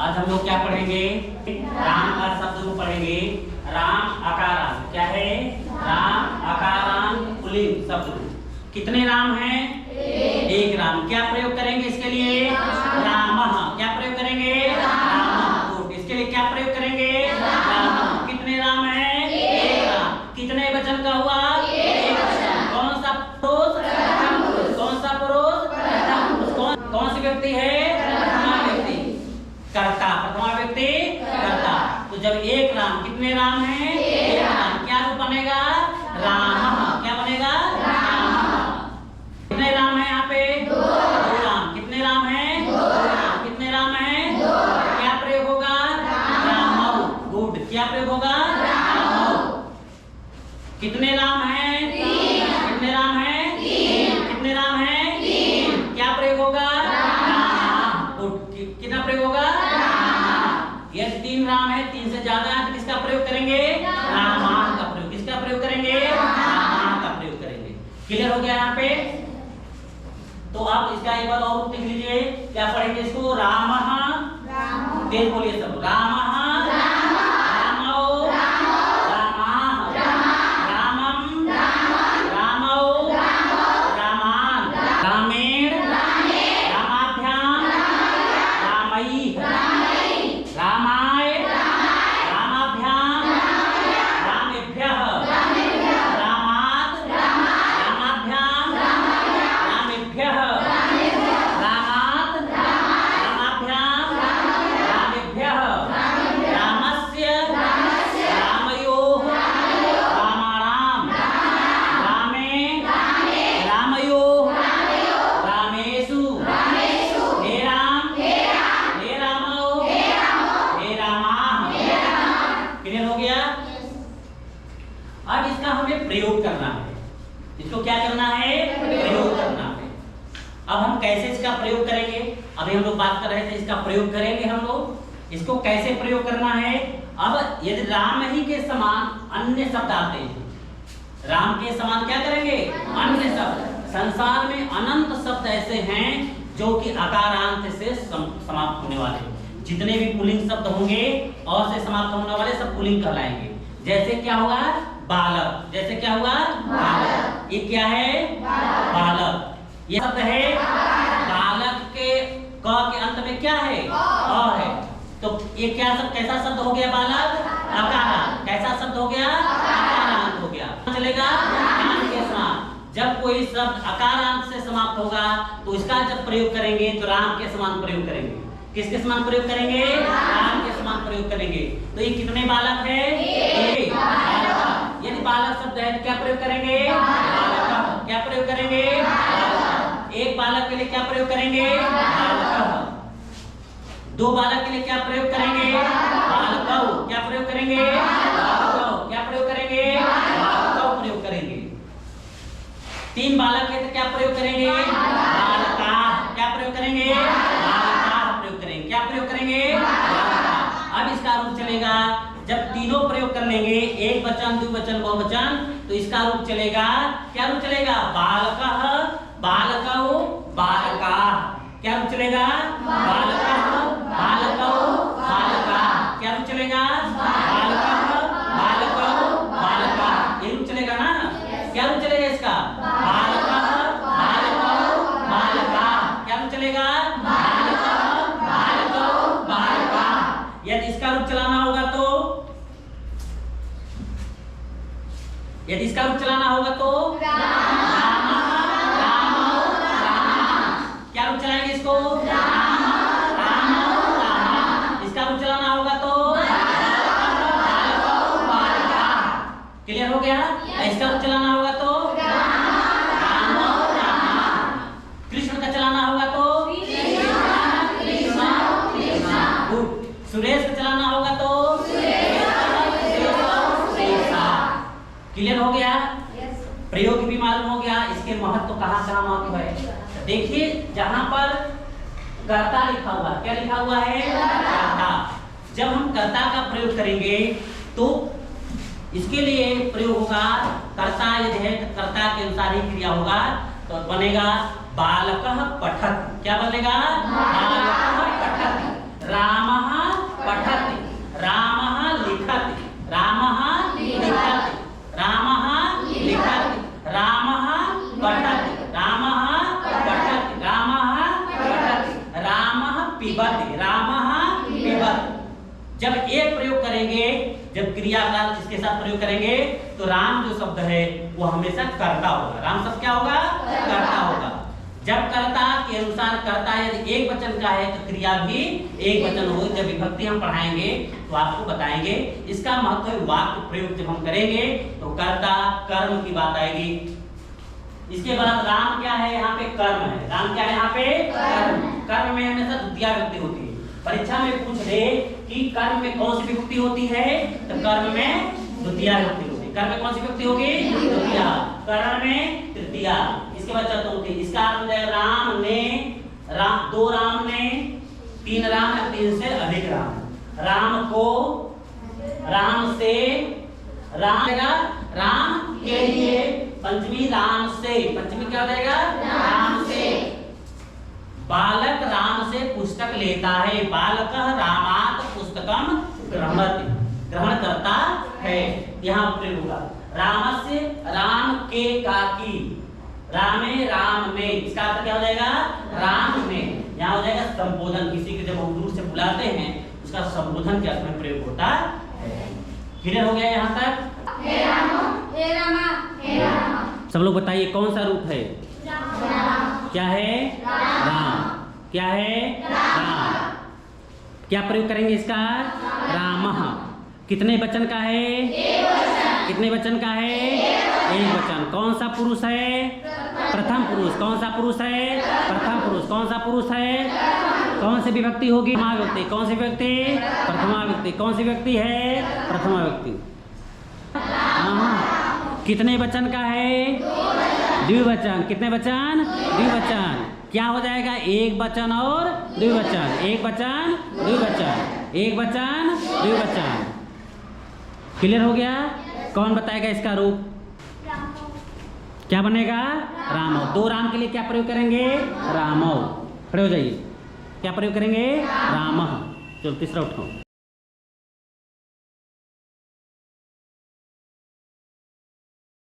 आज हम लोग क्या पढ़ेंगे? राम का शब्द को पढ़ेंगे। राम आकारांत क्या है? राम आकारांत पुल्लिंग शब्द। कितने राम हैं? एक राम। क्या प्रयोग करेंगे इसके लिए? रामः। क्या प्रयोग करेंगे? रामः। इसके लिए क्या प्रयोग करेंगे? रामः। कितने राम हैं? एक राम। कितने वचन का हुआ? एक वचन। कौन सा पुरुष? प्रथम पुरुष। कौन सा पुरुष? प्रथम पुरुष। कौन सी व्यक्ति है? प्रथमा व्यक्ति। कर्ता। प्रथमा व्यक्ति कर्ता। तो जब एक राम, कितने राम हैं? एक राम। क्या रूप बनेगा? रामः। क्या बनेगा? कितने राम है यहाँ पे? दो राम। कितने राम हैं? दो राम। कितने राम हैं? दो। क्या प्रयोग होगा? रामौ। गुड। क्या प्रयोग होगा? रामौ। कितने राम हैं? तीन। कितने राम हैं? तीन। कितने राम हैं? तीन। क्या प्रयोग होगा? राम। गुड। कितना प्रयोग होगा? राम। यदि तीन राम है, तीन से ज्यादा है तो किसका प्रयोग करेंगे? रामान का प्रयोग। किसका प्रयोग करेंगे? रामान का प्रयोग करेंगे। क्लियर हो गया यहाँ पे? तो आप इसका एक बार और देख लीजिए। क्या पढ़ेंगे इसको? रामः। तेज बोलिए सब। रामः। रामौ। रामाः। रामम्। रामौ। रामान। रामेण। रामाभ्याम। रामैः। रामाय। रामाभ्याम। रामेभ्यः। रामात्। रामाभ्याम। रामेभ्यः। रामात्। रामाभ्याम। रामेभ्यः। रामस्य। रामयोः। रामाणाम्। रामे। रामयोः। रामेषु। हे राम। हे रामौ। हे रामाः। क्लियर हो गया? अब इसका हमें प्रयोग करना है। इसको क्या करना है? प्रयोग करना है। अब हम कैसे इसका प्रयोग करेंगे? अभी हम लोग बात कर रहे थे इसका प्रयोग करेंगे हम लोग। इसको कैसे प्रयोग करना है? अब यदि राम ही के समान अन्य शब्द आते हैं, राम के समान क्या करेंगे? अन्य शब्द। संसार में अनंत शब्द ऐसे हैं जो कि आकारांत से समाप्त होने वाले। जितने भी पुल्लिंग शब्द होंगे और से समाप्त होने वाले सब पुल्लिंग कहलाएंगे। जैसे क्या हुआ? बालक। जैसे क्या हुआ? बालक। ये क्या है? बालक। ये शब्द है। बालक के क के अंत में क्या है? अ है। तो ये क्या शब्द, कैसा शब्द हो गया? बालक आकारांत। कैसा शब्द हो गया? आकारांत हो गया। चलेगा? राम के समान। जब कोई शब्द आकारांत से समाप्त होगा तो इसका जब प्रयोग करेंगे तो राम के समान प्रयोग करेंगे। किसके समान प्रयोग करेंगे? राम के समान प्रयोग करेंगे। तो ये कितने बालक है? एक। यदि बालक शब्द है तो क्या प्रयोग करेंगे? बालक। क्या प्रयोग करेंगे? बालक। एक बालक के लिए क्या प्रयोग करेंगे? बालक। दो बालक के लिए क्या प्रयोग करेंगे? बालकौ। क्या प्रयोग करेंगे? बालकौ। क्या प्रयोग करेंगे? बालकौ प्रयोग करेंगे। तीन बालक है तो क्या प्रयोग करेंगे? बालकाः। क्या प्रयोग करेंगे? बालकाः प्रयोग करेंगे। क्या प्रयोग करेंगे? बालकाः। अब इसका रूप चलेगा जब तीनों प्रयोग कर लेंगे, एक वचन, द्विवचन, बहुवचन, तो इसका रूप चलेगा। क्या रूप चलेगा? बालकः, बालकौ, बालकाः। क्या रूप चलेगा? बालकः, बालकौ, बालकाः। क्या रूप चलेगा? बालकः, बालकौ, बालकाः। ये रूप चलेगा ना? क्या रूप चलेगा इसका? बालकः, बालकौ, बालकाः। क्या रूप चलेगा? बालकः, बालकौ, बालकाः। यदि इसका रूप चलाना होगा तो, यदि इसका रूप चलाना होगा तो रामः, रामौ, रामाः। क्या रूप चलाएंगे इसको? रामः, रामौ, रामाः। इसका रूप चलाना होगा तो बालकौ, बालिकाः। क्लियर हो गया? इसका रूप चलाना होगा तो रामौ, रामाः। कृष्ण का चलाना होगा तो गुड। सुरेश का चलाना होगा तो क्लियर हो गया? प्रयोग भी मालूम हो गया। इसके महत्व कहाँ कहाँ महत्व है देखिए। जहां पर कर्ता लिखा हुआ, क्या लिखा हुआ है? कर्ता। जब हम कर्ता का प्रयोग करेंगे तो इसके लिए प्रयोग होगा कर्ता। यदि है कर्ता के अनुसार ही क्रिया होगा तो बनेगा बालकः पठत्। क्या बनेगा? बालकः पठत्। रामः पठति, रामः लिखति, रामः लिखति, रामः लिखति, रामः पठति, रामः पठति, रामः पठति, रामः पिबति, रामः पिबति। जब एक प्रयोग करेंगे, जब क्रिया का इसके साथ प्रयोग करेंगे तो राम जो शब्द है वो हमेशा कर्ता होगा। राम शब्द क्या होगा? कर्ता होगा। जब कर्ता के अनुसार कर्ता यदि एक वचन का है तो क्रिया भी एक वचन हो। जब विभक्ति हम पढ़ाएंगे तो आपको बताएंगे। इसका महत्व वाक्य प्रयोग जब हम करेंगे तो कर्ता कर्म की बात आएगी। इसके बाद राम क्या है? यहाँ पे कर्म है। राम क्या है? यहाँ पे कर्म। कर्म में हमेशा द्वितीया विभक्ति होती है। परीक्षा में पूछ दे कि कर्म में कौन सी विभक्ति होती है, तो कर्म में द्वितीया विभक्ति होती है। कर्म में कौन सी विभक्ति होगी? द्वितीया। कर्ण में तृतीया। इसके बाद चतुर्थी। इसका अर्थ है राम ने, दो राम ने, तीन राम या तीन से अधिक राम। राम को, राम से, राम के लिए। पंचमी राम से, पंचमी क्या हो जाएगा? राम से। बालक राम से पुस्तक लेता है। बालक रामात पुस्तकम ग्रहणति, ग्रहण करता है। यहाँ प्रयोग होगा। रामस्य, राम के काकी, रामे राम में। इसका अर्थ क्या हो जाएगा? राम में। यहाँ हो जाएगा संबोधन। किसी को जब हम दूर से बुलाते हैं उसका संबोधन के अर्थ में प्रयोग होता है। क्लियर हो गया यहाँ तक? हे राम, हे रामा, हे रामा। सब लोग बताइए कौन सा रूप है? क्या है? राम। क्या है? राम। क्या प्रयोग करेंगे इसका? रामः। कितने वचन का है? एक वचन। कितने वचन का है? एक वचन। कौन सा पुरुष है? प्रथम पुरुष। कौन सा पुरुष है? प्रथम पुरुष। कौन सा पुरुष है? कौन सी विभक्ति होगी? प्रथमा विभक्ति। कौन सी विभक्ति? प्रथमा विभक्ति। कौन सी विभक्ति है? प्रथमा विभक्ति। कितने वचन का है? द्विवचन। कितने वचन? द्विवचन। क्या हो जाएगा? एक वचन और द्विवचन। एक वचन, द्विवचन। एक वचन, द्विवचन। क्लियर हो गया? कौन बताएगा इसका रूप? क्या बनेगा? रामो। दो राम के लिए क्या प्रयोग करेंगे? रामो। खड़े हो जाइए। क्या प्रयोग करेंगे? रामः। चलो तीसरा उठाओ।